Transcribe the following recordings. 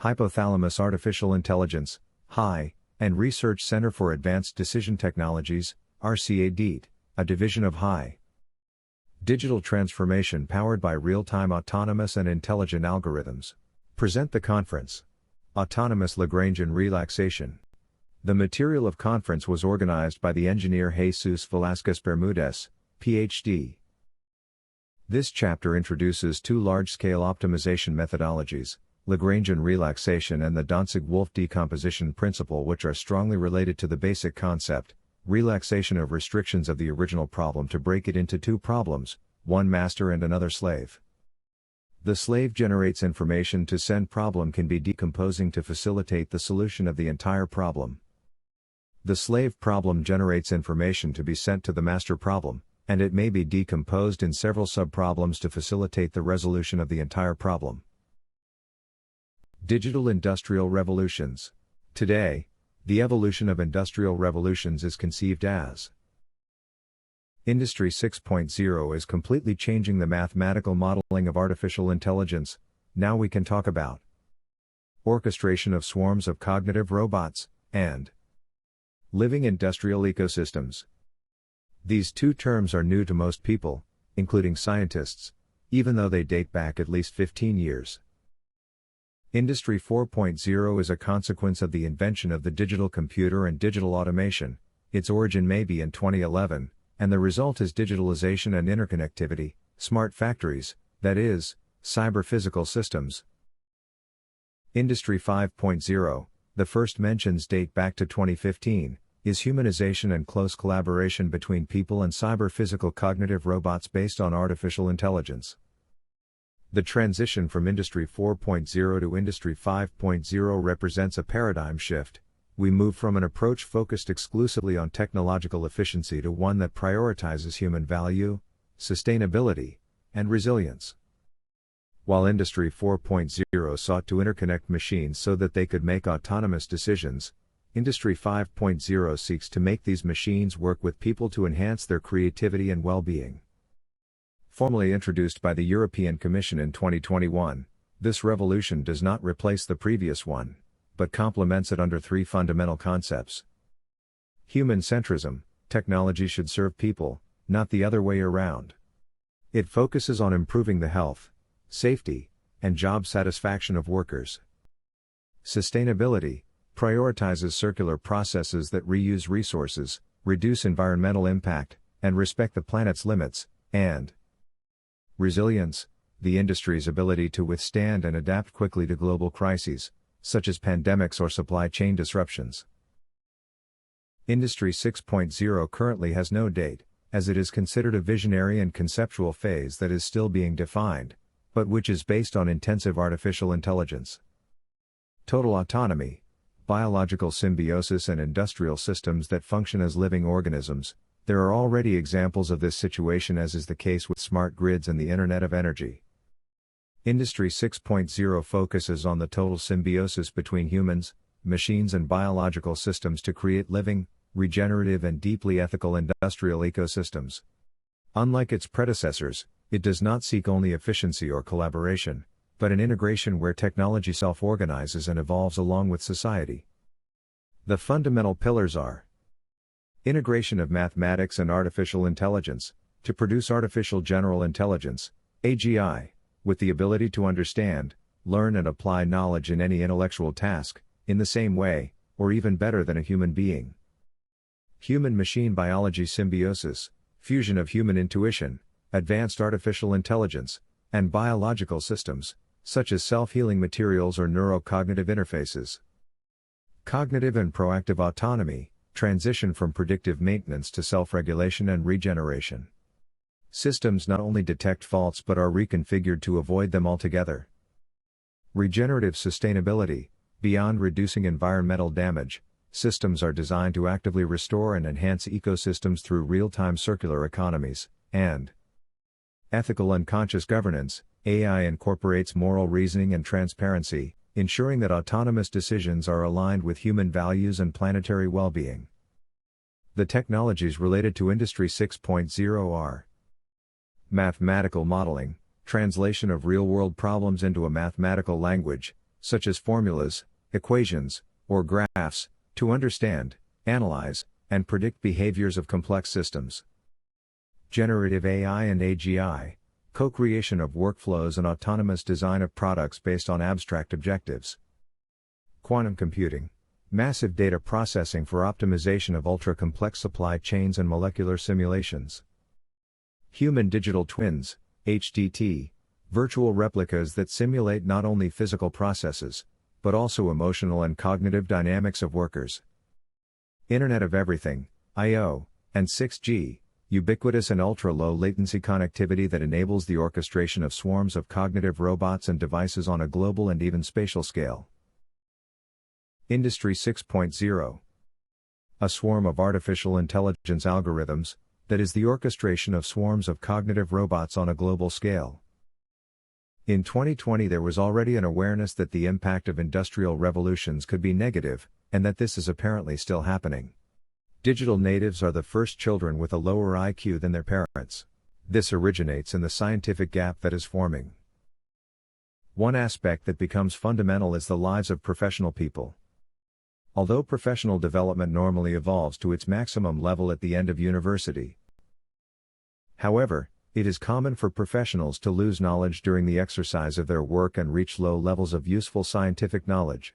Hypothalamus Artificial Intelligence, HI, and Research Center for Advanced Decision Technologies, RCADT, a division of HI. Digital transformation powered by real-time autonomous and intelligent algorithms. Present the conference. Autonomous Lagrangean Relaxation. The material of conference was organized by the engineer Jesus Velasquez Bermudez, Ph.D. This chapter introduces two large-scale optimization methodologies, Lagrangean relaxation and the Dantzig-Wolff decomposition principle, which are strongly related to the basic concept, relaxation of restrictions of the original problem to break it into two problems, one master and another slave. The slave generates information to send problem can be decomposing to facilitate the solution of the entire problem. The slave problem generates information to be sent to the master problem, and it may be decomposed in several subproblems to facilitate the resolution of the entire problem. Digital Industrial Revolutions. Today, the evolution of industrial revolutions is conceived as Industry 6.0 is completely changing the mathematical modeling of artificial intelligence. Now we can talk about orchestration of swarms of cognitive robots, and living industrial ecosystems. These two terms are new to most people, including scientists, even though they date back at least 15 years. Industry 4.0 is a consequence of the invention of the digital computer and digital automation. Its origin may be in 2011, and the result is digitalization and interconnectivity, smart factories, that is, cyber-physical systems. Industry 5.0, the first mentions date back to 2015, is humanization and close collaboration between people and cyber-physical cognitive robots based on artificial intelligence. The transition from Industry 4.0 to Industry 5.0 represents a paradigm shift. We move from an approach focused exclusively on technological efficiency to one that prioritizes human value, sustainability, and resilience. While Industry 4.0 sought to interconnect machines so that they could make autonomous decisions, Industry 5.0 seeks to make these machines work with people to enhance their creativity and well-being. Formally introduced by the European Commission in 2021, this revolution does not replace the previous one, but complements it under three fundamental concepts. Human centrism: technology should serve people, not the other way around. It focuses on improving the health, safety, and job satisfaction of workers. Sustainability prioritizes circular processes that reuse resources, reduce environmental impact, and respect the planet's limits. And resilience, the industry's ability to withstand and adapt quickly to global crises, such as pandemics or supply chain disruptions. Industry 6.0 currently has no date, as it is considered a visionary and conceptual phase that is still being defined, but which is based on intensive artificial intelligence. Total autonomy, biological symbiosis and industrial systems that function as living organisms. There are already examples of this situation, as is the case with smart grids and the Internet of Energy. Industry 6.0 focuses on the total symbiosis between humans, machines and biological systems to create living, regenerative and deeply ethical industrial ecosystems. Unlike its predecessors, it does not seek only efficiency or collaboration, but an integration where technology self-organizes and evolves along with society. The fundamental pillars are integration of mathematics and artificial intelligence, to produce artificial general intelligence, AGI, with the ability to understand, learn and apply knowledge in any intellectual task, in the same way, or even better than a human being. Human-machine biology symbiosis, fusion of human intuition, advanced artificial intelligence, and biological systems, such as self-healing materials or neurocognitive interfaces. Cognitive and proactive autonomy, transition from predictive maintenance to self-regulation and regeneration. Systems not only detect faults but are reconfigured to avoid them altogether. Regenerative sustainability, beyond reducing environmental damage, systems are designed to actively restore and enhance ecosystems through real-time circular economies. And ethical and conscious governance, AI incorporates moral reasoning and transparency, ensuring that autonomous decisions are aligned with human values and planetary well-being. The technologies related to Industry 6.0 are mathematical modeling, translation of real-world problems into a mathematical language, such as formulas, equations, or graphs, to understand, analyze, and predict behaviors of complex systems. Generative AI and AGI, co-creation of workflows and autonomous design of products based on abstract objectives. Quantum computing, massive data processing for optimization of ultra-complex supply chains and molecular simulations. Human digital twins, HDT, virtual replicas that simulate not only physical processes, but also emotional and cognitive dynamics of workers. Internet of Everything, I/O, and 6G, ubiquitous and ultra-low latency connectivity that enables the orchestration of swarms of cognitive robots and devices on a global and even spatial scale. Industry 6.0. A swarm of artificial intelligence algorithms, that is the orchestration of swarms of cognitive robots on a global scale. In 2020 there was already an awareness that the impact of industrial revolutions could be negative, and that this is apparently still happening. Digital natives are the first children with a lower IQ than their parents. This originates in the scientific gap that is forming. One aspect that becomes fundamental is the lives of professional people. Although professional development normally evolves to its maximum level at the end of university. However, it is common for professionals to lose knowledge during the exercise of their work and reach low levels of useful scientific knowledge.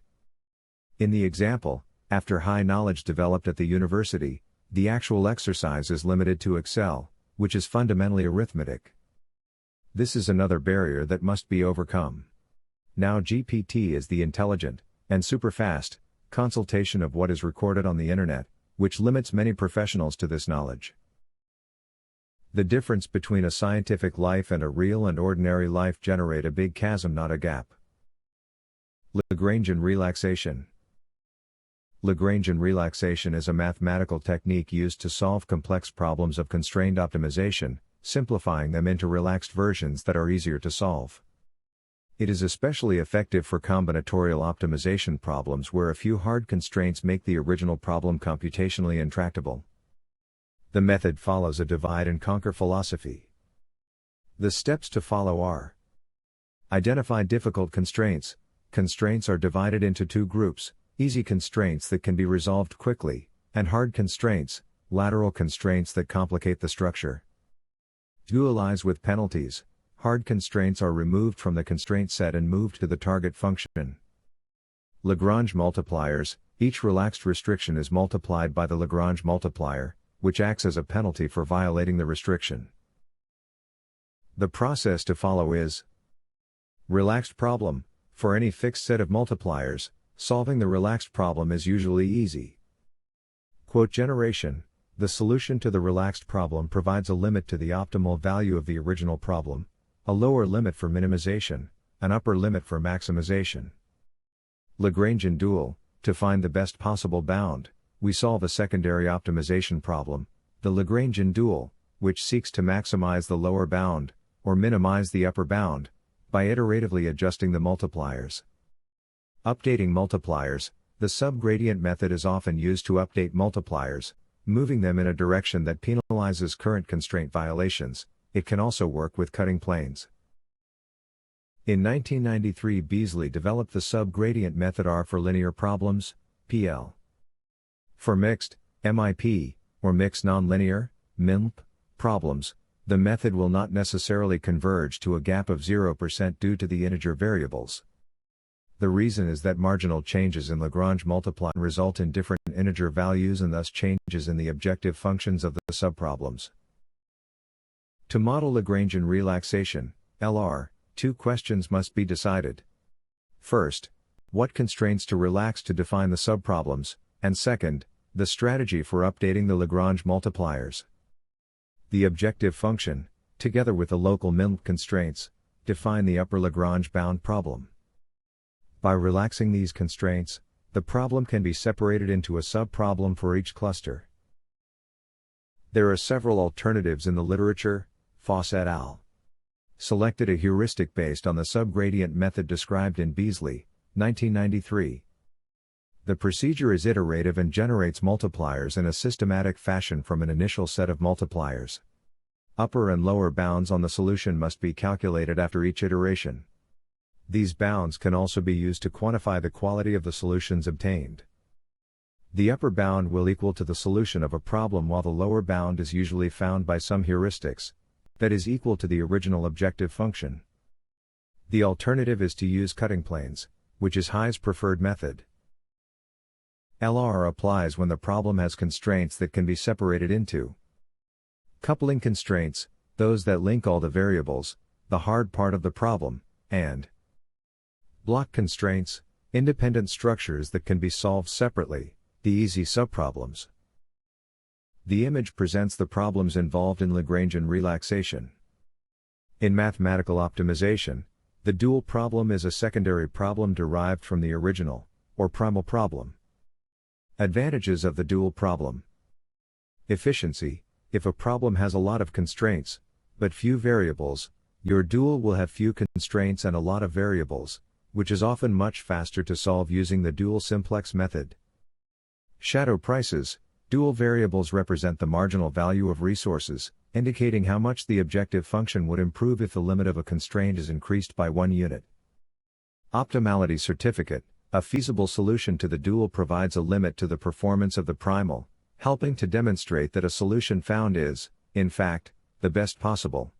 In the example, after high knowledge developed at the university, the actual exercise is limited to Excel, which is fundamentally arithmetic. This is another barrier that must be overcome. Now GPT is the intelligent, and super-fast, consultation of what is recorded on the internet, which limits many professionals to this knowledge. The difference between a scientific life and a real and ordinary life generate a big chasm, not a gap. Lagrangean relaxation. Lagrangean relaxation is a mathematical technique used to solve complex problems of constrained optimization, simplifying them into relaxed versions that are easier to solve. It is especially effective for combinatorial optimization problems where a few hard constraints make the original problem computationally intractable. The method follows a divide-and-conquer philosophy. The steps to follow are: identify difficult constraints. Constraints are divided into two groups: easy constraints that can be resolved quickly, and hard constraints, lateral constraints that complicate the structure. Dualize with penalties. Hard constraints are removed from the constraint set and moved to the target function. Lagrange multipliers. Each relaxed restriction is multiplied by the Lagrange multiplier, which acts as a penalty for violating the restriction. The process to follow is: relaxed problem. For any fixed set of multipliers, solving the relaxed problem is usually easy. Quote generation. The solution to the relaxed problem provides a limit to the optimal value of the original problem, a lower limit for minimization, an upper limit for maximization. Lagrangian dual. To find the best possible bound, we solve a secondary optimization problem, the Lagrangian dual, which seeks to maximize the lower bound, or minimize the upper bound, by iteratively adjusting the multipliers. Updating multipliers. The subgradient method is often used to update multipliers, moving them in a direction that penalizes current constraint violations. It can also work with cutting planes. In 1993, Beasley developed the subgradient method R for linear problems, PL. For mixed, MIP, or mixed nonlinear, MILP, problems, the method will not necessarily converge to a gap of 0% due to the integer variables. The reason is that marginal changes in Lagrange multiply result in different integer values and thus changes in the objective functions of the subproblems. To model Lagrangian relaxation, LR, two questions must be decided. First, what constraints to relax to define the subproblems, and second, the strategy for updating the Lagrange multipliers. The objective function, together with the local MILP constraints, define the upper Lagrange bound problem. By relaxing these constraints, the problem can be separated into a subproblem for each cluster. There are several alternatives in the literature. Foss et al. Selected a heuristic based on the subgradient method described in Beasley, 1993. The procedure is iterative and generates multipliers in a systematic fashion from an initial set of multipliers. Upper and lower bounds on the solution must be calculated after each iteration. These bounds can also be used to quantify the quality of the solutions obtained. The upper bound will equal to the solution of a problem, while the lower bound is usually found by some heuristics, that is equal to the original objective function. The alternative is to use cutting planes, which is High's preferred method. LR applies when the problem has constraints that can be separated into coupling constraints, those that link all the variables, the hard part of the problem, and block constraints, independent structures that can be solved separately, the easy subproblems. The image presents the problems involved in Lagrangean relaxation. In mathematical optimization, the dual problem is a secondary problem derived from the original, or primal problem. Advantages of the dual problem. Efficiency. If a problem has a lot of constraints, but few variables, your dual will have few constraints and a lot of variables, which is often much faster to solve using the dual simplex method. Shadow prices. Dual variables represent the marginal value of resources, indicating how much the objective function would improve if the limit of a constraint is increased by 1 unit. Optimality certificate. A feasible solution to the dual provides a limit to the performance of the primal, helping to demonstrate that a solution found is, in fact, the best possible.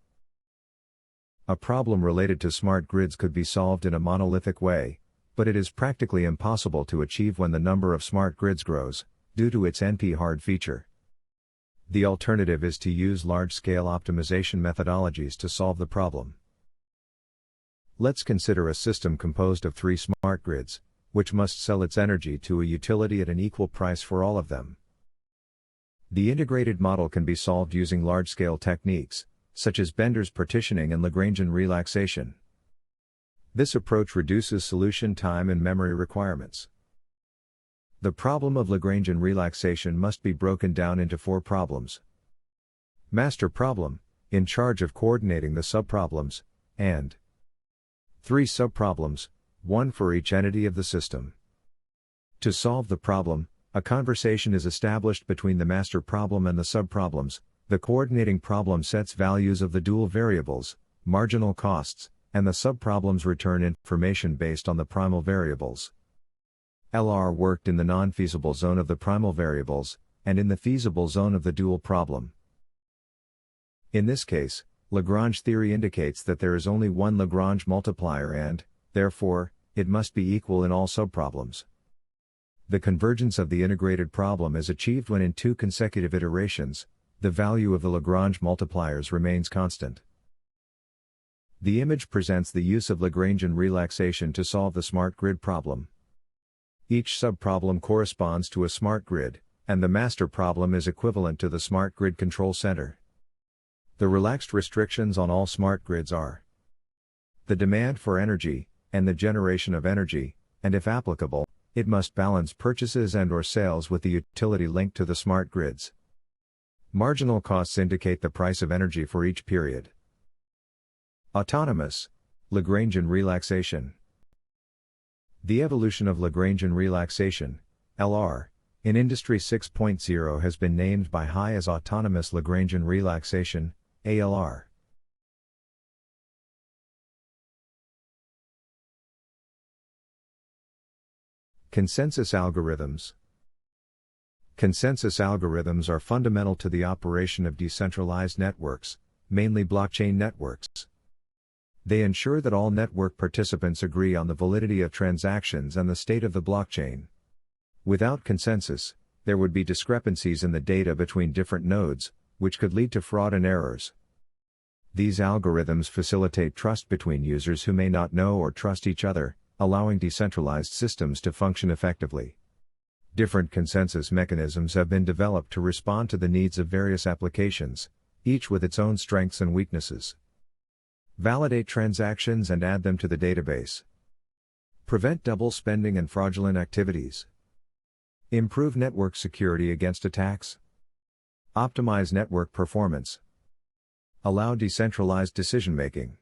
A problem related to smart grids could be solved in a monolithic way, but it is practically impossible to achieve when the number of smart grids grows, due to its NP-hard feature. The alternative is to use large-scale optimization methodologies to solve the problem. Let's consider a system composed of 3 smart grids, which must sell its energy to a utility at an equal price for all of them. The integrated model can be solved using large-scale techniques, such as Bender's partitioning and Lagrangean relaxation. This approach reduces solution time and memory requirements. The problem of Lagrangean relaxation must be broken down into 4 problems. Master problem, in charge of coordinating the subproblems, and 3 subproblems, 1 for each entity of the system. To solve the problem, a conversation is established between the master problem and the subproblems. The coordinating problem sets values of the dual variables, marginal costs, and the subproblems return information based on the primal variables. LR worked in the non-feasible zone of the primal variables, and in the feasible zone of the dual problem. In this case, Lagrange theory indicates that there is only one Lagrange multiplier and, therefore, it must be equal in all subproblems. The convergence of the integrated problem is achieved when in 2 consecutive iterations, the value of the Lagrange multipliers remains constant. The image presents the use of Lagrangean relaxation to solve the smart grid problem. Each subproblem corresponds to a smart grid, and the master problem is equivalent to the smart grid control center. The relaxed restrictions on all smart grids are the demand for energy, and the generation of energy, and if applicable, it must balance purchases and/or sales with the utility linked to the smart grids. Marginal costs indicate the price of energy for each period. Autonomous Lagrangean relaxation. The evolution of Lagrangean relaxation, LR, in Industry 6.0 has been named by High as autonomous Lagrangean relaxation, ALR. Consensus algorithms. Consensus algorithms are fundamental to the operation of decentralized networks, mainly blockchain networks. They ensure that all network participants agree on the validity of transactions and the state of the blockchain. Without consensus, there would be discrepancies in the data between different nodes, which could lead to fraud and errors. These algorithms facilitate trust between users who may not know or trust each other, allowing decentralized systems to function effectively. Different consensus mechanisms have been developed to respond to the needs of various applications, each with its own strengths and weaknesses. Validate transactions and add them to the database. Prevent double spending and fraudulent activities. Improve network security against attacks. Optimize network performance. Allow decentralized decision-making.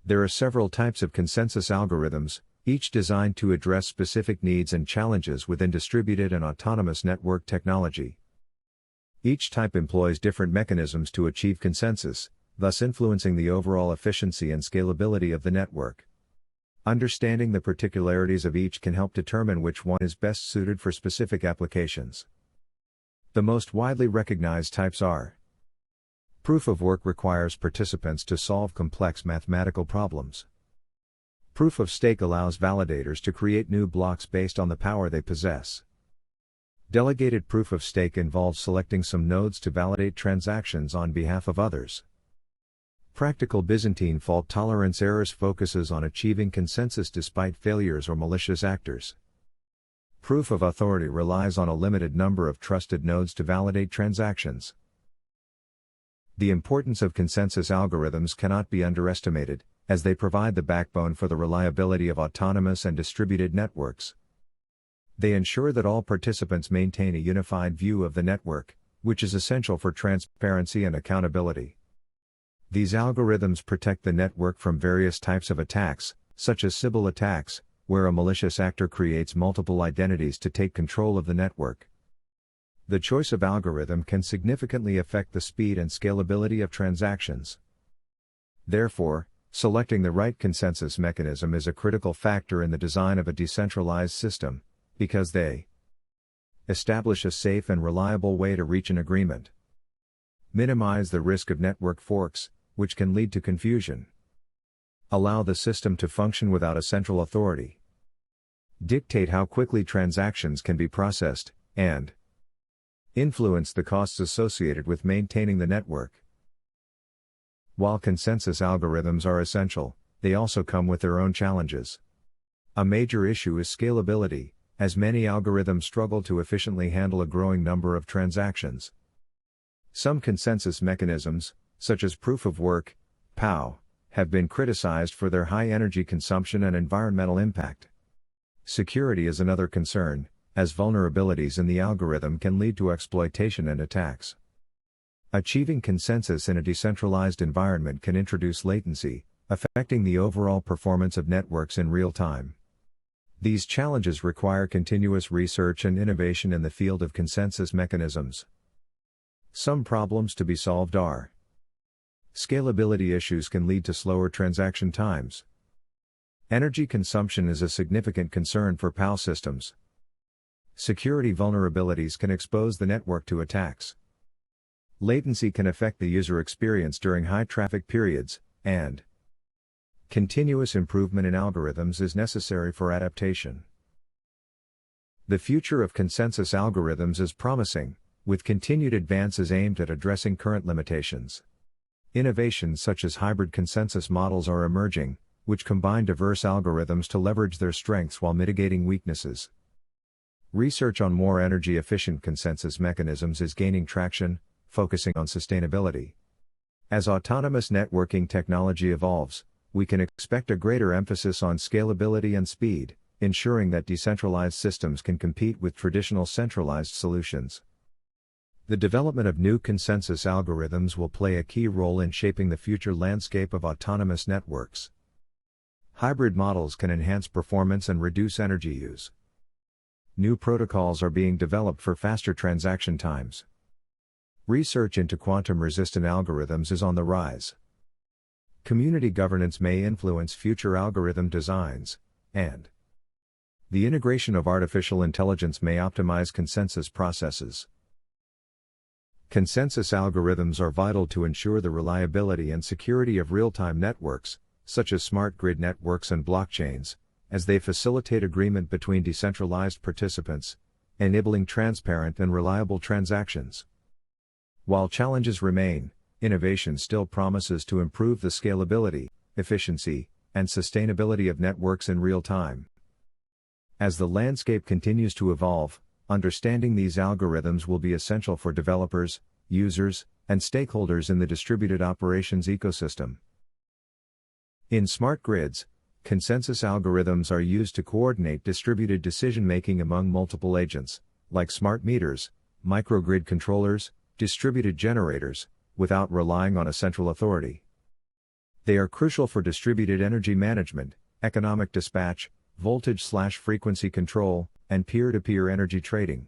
There are several types of consensus algorithms, each designed to address specific needs and challenges within distributed and autonomous network technology. Each type employs different mechanisms to achieve consensus, thus influencing the overall efficiency and scalability of the network. Understanding the particularities of each can help determine which one is best suited for specific applications. The most widely recognized types are: proof of work requires participants to solve complex mathematical problems. Proof of stake allows validators to create new blocks based on the power they possess. Delegated proof of stake involves selecting some nodes to validate transactions on behalf of others. Practical Byzantine fault tolerance errors focuses on achieving consensus despite failures or malicious actors. Proof of authority relies on a limited number of trusted nodes to validate transactions. The importance of consensus algorithms cannot be underestimated, as they provide the backbone for the reliability of autonomous and distributed networks. They ensure that all participants maintain a unified view of the network, which is essential for transparency and accountability. These algorithms protect the network from various types of attacks, such as Sybil attacks, where a malicious actor creates multiple identities to take control of the network. The choice of algorithm can significantly affect the speed and scalability of transactions. Therefore, selecting the right consensus mechanism is a critical factor in the design of a decentralized system, because they establish a safe and reliable way to reach an agreement, minimize the risk of network forks, which can lead to confusion, allow the system to function without a central authority, dictate how quickly transactions can be processed, and influence the costs associated with maintaining the network. While consensus algorithms are essential, they also come with their own challenges. A major issue is scalability, as many algorithms struggle to efficiently handle a growing number of transactions. Some consensus mechanisms, such as proof of work, POW, have been criticized for their high energy consumption and environmental impact. Security is another concern, as vulnerabilities in the algorithm can lead to exploitation and attacks. Achieving consensus in a decentralized environment can introduce latency, affecting the overall performance of networks in real time. These challenges require continuous research and innovation in the field of consensus mechanisms. Some problems to be solved are: scalability issues can lead to slower transaction times. Energy consumption is a significant concern for POW systems. Security vulnerabilities can expose the network to attacks. Latency can affect the user experience during high traffic periods, and continuous improvement in algorithms is necessary for adaptation. The future of consensus algorithms is promising, with continued advances aimed at addressing current limitations. Innovations such as hybrid consensus models are emerging, which combine diverse algorithms to leverage their strengths while mitigating weaknesses. Research on more energy-efficient consensus mechanisms is gaining traction, focusing on sustainability. As autonomous networking technology evolves, we can expect a greater emphasis on scalability and speed, ensuring that decentralized systems can compete with traditional centralized solutions. The development of new consensus algorithms will play a key role in shaping the future landscape of autonomous networks. Hybrid models can enhance performance and reduce energy use. New protocols are being developed for faster transaction times. Research into quantum-resistant algorithms is on the rise. Community governance may influence future algorithm designs, and the integration of artificial intelligence may optimize consensus processes. Consensus algorithms are vital to ensure the reliability and security of real-time networks, such as smart grid networks and blockchains, as they facilitate agreement between decentralized participants, enabling transparent and reliable transactions. While challenges remain, innovation still promises to improve the scalability, efficiency, and sustainability of networks in real time. As the landscape continues to evolve, understanding these algorithms will be essential for developers, users, and stakeholders in the distributed operations ecosystem. In smart grids, consensus algorithms are used to coordinate distributed decision-making among multiple agents, like smart meters, microgrid controllers, distributed generators, without relying on a central authority. They are crucial for distributed energy management, economic dispatch, voltage/frequency control, and peer-to-peer energy trading.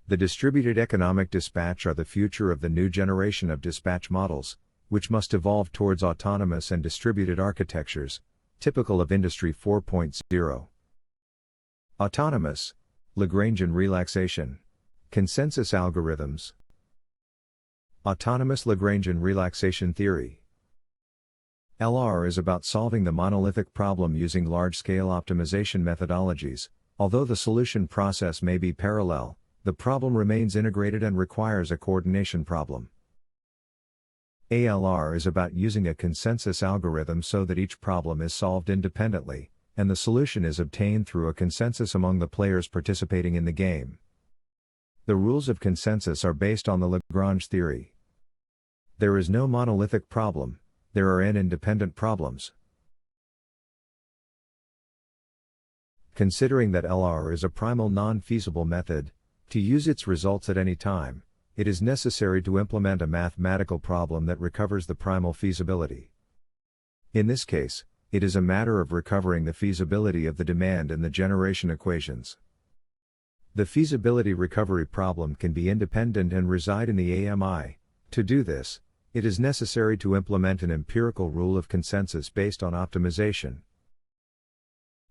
The distributed economic dispatch are the future of the new generation of dispatch models, which must evolve towards autonomous and distributed architectures, typical of Industry 4.0. Autonomous, Lagrangean relaxation, consensus algorithms. Autonomous Lagrangian relaxation theory. LR is about solving the monolithic problem using large-scale optimization methodologies. Although the solution process may be parallel, the problem remains integrated and requires a coordination problem. ALR is about using a consensus algorithm so that each problem is solved independently, and the solution is obtained through a consensus among the players participating in the game. The rules of consensus are based on the Lagrange theory. There is no monolithic problem, there are n independent problems. Considering that LR is a primal non-feasible method, to use its results at any time, it is necessary to implement a mathematical problem that recovers the primal feasibility. In this case, it is a matter of recovering the feasibility of the demand and the generation equations. The feasibility recovery problem can be independent and reside in the AMI. To do this, it is necessary to implement an empirical rule of consensus based on optimization.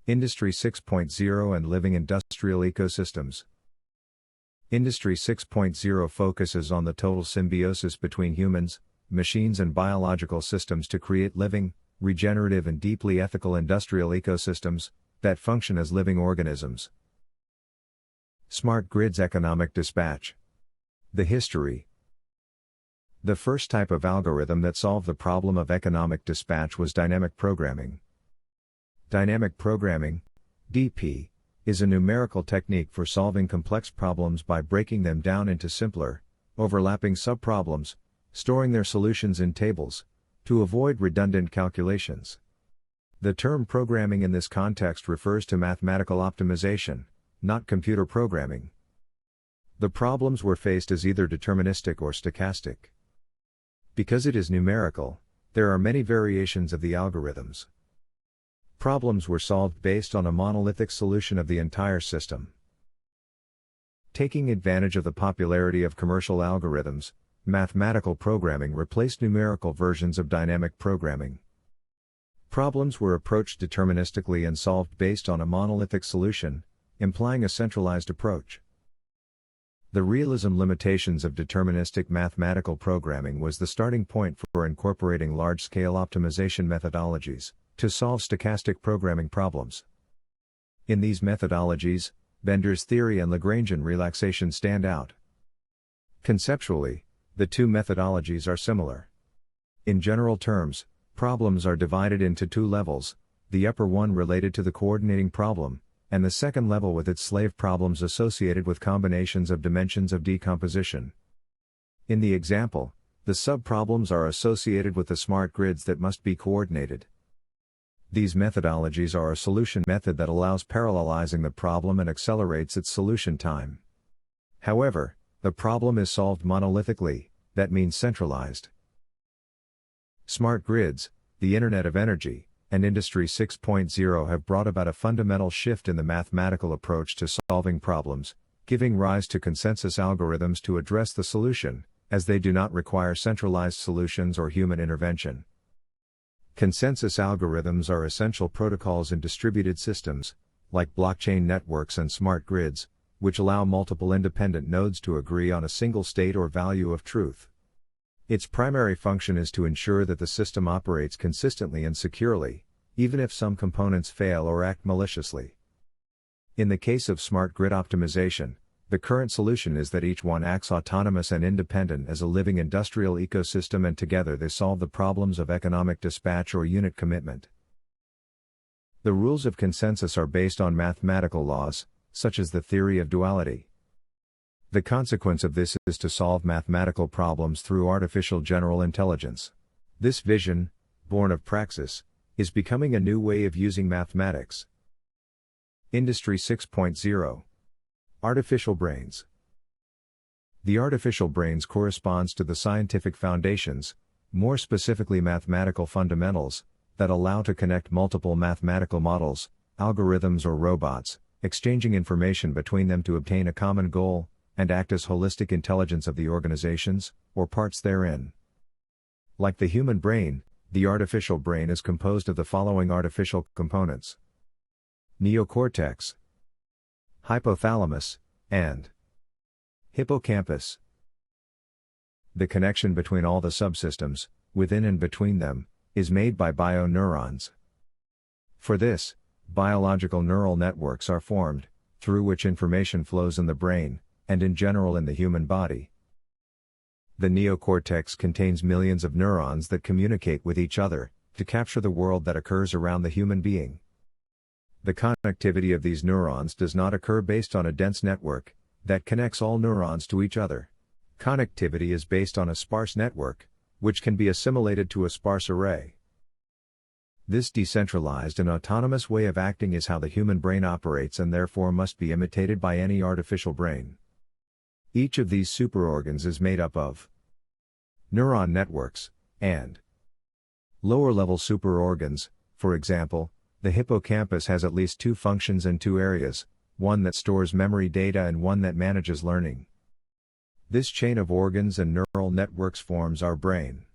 Industry 6.0 and living industrial ecosystems. Industry 6.0 focuses on the total symbiosis between humans, machines and biological systems to create living, regenerative and deeply ethical industrial ecosystems that function as living organisms. Smart grids economic dispatch. The history. The first type of algorithm that solved the problem of economic dispatch was dynamic programming. Dynamic programming, DP, is a numerical technique for solving complex problems by breaking them down into simpler, overlapping subproblems, storing their solutions in tables, to avoid redundant calculations. The term programming in this context refers to mathematical optimization, not computer programming. The problems were faced as either deterministic or stochastic. Because it is numerical, there are many variations of the algorithms. Problems were solved based on a monolithic solution of the entire system. Taking advantage of the popularity of commercial algorithms, mathematical programming replaced numerical versions of dynamic programming. Problems were approached deterministically and solved based on a monolithic solution, implying a centralized approach. The realism limitations of deterministic mathematical programming was the starting point for incorporating large-scale optimization methodologies to solve stochastic programming problems. In these methodologies, Bender's theory and Lagrangian relaxation stand out. Conceptually, the two methodologies are similar. In general terms, problems are divided into two levels, the upper one related to the coordinating problem, and the second level with its slave problems associated with combinations of dimensions of decomposition. In the example, the subproblems are associated with the smart grids that must be coordinated. These methodologies are a solution method that allows parallelizing the problem and accelerates its solution time. However, the problem is solved monolithically, that means centralized. Smart grids, the Internet of Energy, and Industry 6.0 have brought about a fundamental shift in the mathematical approach to solving problems, giving rise to consensus algorithms to address the solution, as they do not require centralized solutions or human intervention. Consensus algorithms are essential protocols in distributed systems, like blockchain networks and smart grids, which allow multiple independent nodes to agree on a single state or value of truth. Its primary function is to ensure that the system operates consistently and securely, even if some components fail or act maliciously. In the case of smart grid optimization, the current solution is that each one acts autonomous and independent as a living industrial ecosystem, and together they solve the problems of economic dispatch or unit commitment. The rules of consensus are based on mathematical laws, such as the theory of duality. The consequence of this is to solve mathematical problems through artificial general intelligence. This vision, born of praxis, is becoming a new way of using mathematics. Industry 6.0. Artificial brains. The artificial brains corresponds to the scientific foundations, more specifically mathematical fundamentals, that allow to connect multiple mathematical models, algorithms or robots, exchanging information between them to obtain a common goal, and act as holistic intelligence of the organizations, or parts therein. Like the human brain, the artificial brain is composed of the following artificial components: neocortex, hypothalamus, and hippocampus. The connection between all the subsystems, within and between them, is made by bioneurons. For this, biological neural networks are formed, through which information flows in the brain, and in general in the human body. The neocortex contains millions of neurons that communicate with each other, to capture the world that occurs around the human being. The connectivity of these neurons does not occur based on a dense network, that connects all neurons to each other. Connectivity is based on a sparse network, which can be assimilated to a sparse array. This decentralized and autonomous way of acting is how the human brain operates and therefore must be imitated by any artificial brain. Each of these superorgans is made up of neuron networks, and lower-level superorgans. For example, the hippocampus has at least two functions and two areas, one that stores memory data and one that manages learning. This chain of organs and neural networks forms our brain.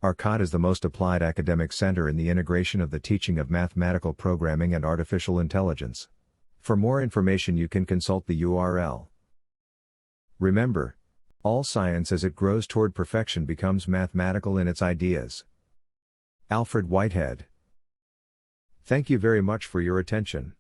RCADT is the most applied academic center in the integration of the teaching of mathematical programming and artificial intelligence. For more information you can consult the URL. Remember, all science as it grows toward perfection becomes mathematical in its ideas. Alfred Whitehead. Thank you very much for your attention.